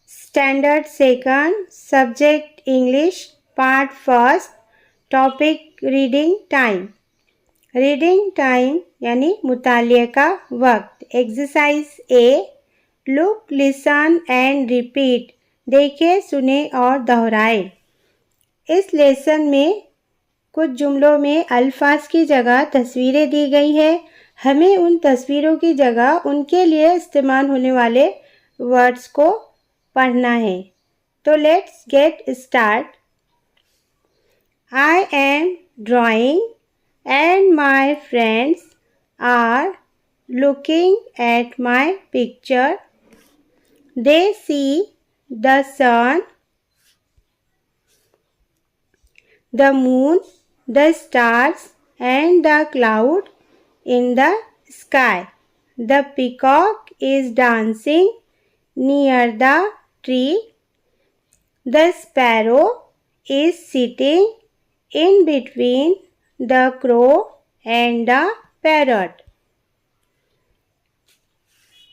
Standard second, subject English, part first, topic reading time. Reading time यानी मुतालिया का वक्त. Exercise A, look, listen and repeat. देखें, सुने और दोहराए. इस लेसन में कुछ जुमलों में अल्फाज की जगह तस्वीरें दी गई है. हमें उन तस्वीरों की जगह उनके लिए इस्तेमाल होने वाले वर्ड्स को पढ़ना है. तो let's get start. I am drawing and my friends are looking at my picture. They see the sun, the moon, the stars and the cloud in the sky. The peacock is dancing near the tree. The sparrow is sitting in between the crow and the parrot.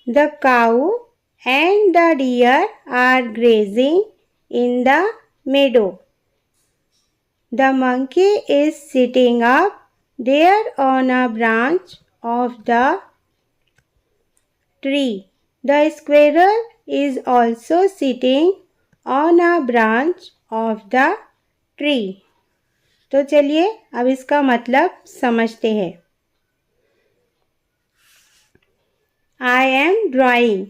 The cow and the deer are grazing in the meadow. The monkey is sitting up there on a branch of the tree. The squirrel is also sitting on a branch of the tree. तो चलिए अब इसका मतलब समझते हैं. I am drawing,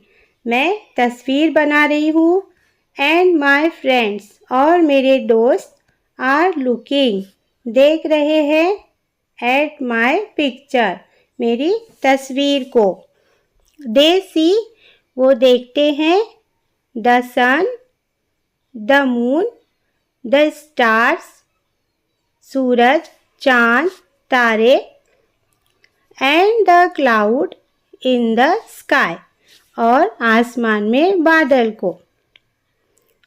मैं तस्वीर बना रही हूँ. एंड माई फ्रेंड्स, और मेरे दोस्त, आर लुकिंग, देख रहे हैं. एट माई पिक्चर, मेरी तस्वीर को. दे सी, वो देखते हैं. The sun, the moon, the stars, सूरज, चांद, तारे. And the cloud in the sky, और आसमान में बादल को.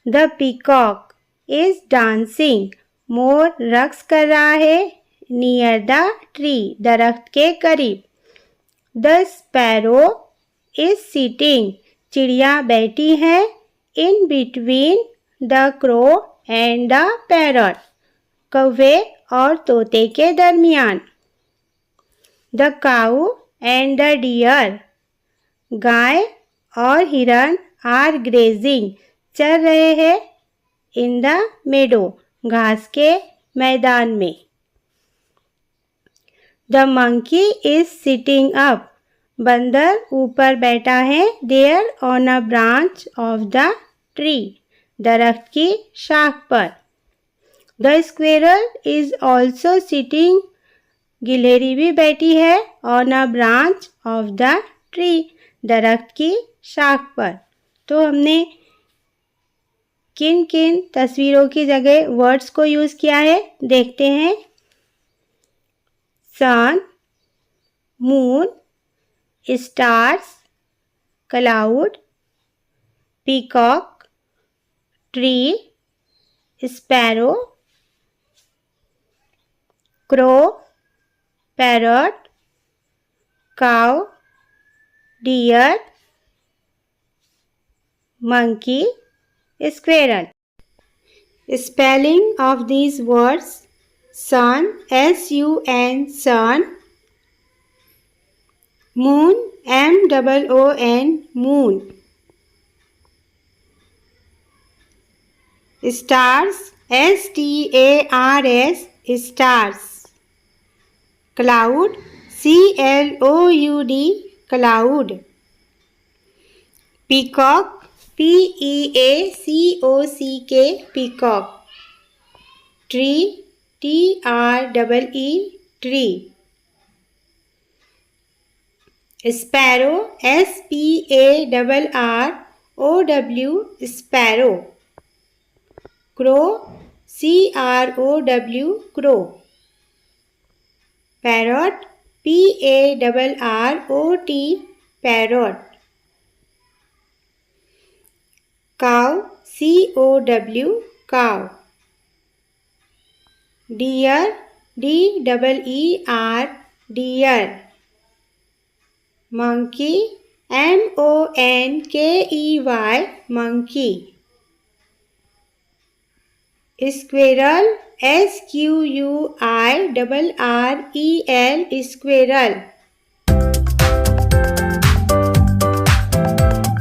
द पीकॉक इज डांसिंग, मोर रक्स कर रहा है. नियर द ट्री, दरख्त के करीब. द स्पैरो इज सिटिंग, चिड़िया बैठी है. In between the crow and the parrot, कौवे और तोते के दरमियान. The cow and the deer, गाय और हिरन. आर ग्रेजिंग, चर रहे हैं. इन द मेडो, घास के मैदान में. The monkey is sitting up, बंदर ऊपर बैठा है. There on a branch of the tree, दरख्त की शाख पर. The squirrel is also sitting, गिलहरी भी बैठी है. On a branch of the tree, दरख्त की शाख पर. तो हमने किन किन तस्वीरों की जगह वर्ड्स को यूज़ किया है देखते हैं. Sun, moon, stars, cloud, peacock, tree, sparrow, crow, parrot, cow, deer, monkey, squirrel. Spelling of these words: sun, S-U-N, sun. Moon, M-O-O-N, moon. Stars, S-T-A-R-S, stars. Cloud, C-L-O-U-D, cloud. Peacock, P-E-A-C-O-C-K, peacock. Tree, T-R-E-E, tree. Sparrow, S-P-A-R-R-O-W, sparrow. Crow, C-R-O-W, crow. Parrot, P-A-R-R-O-T, parrot. Cow, C-O-W, cow. Deer, D-E-E-R, deer. Monkey, monkey, monkey. Squirrel, squirrel, squirrel.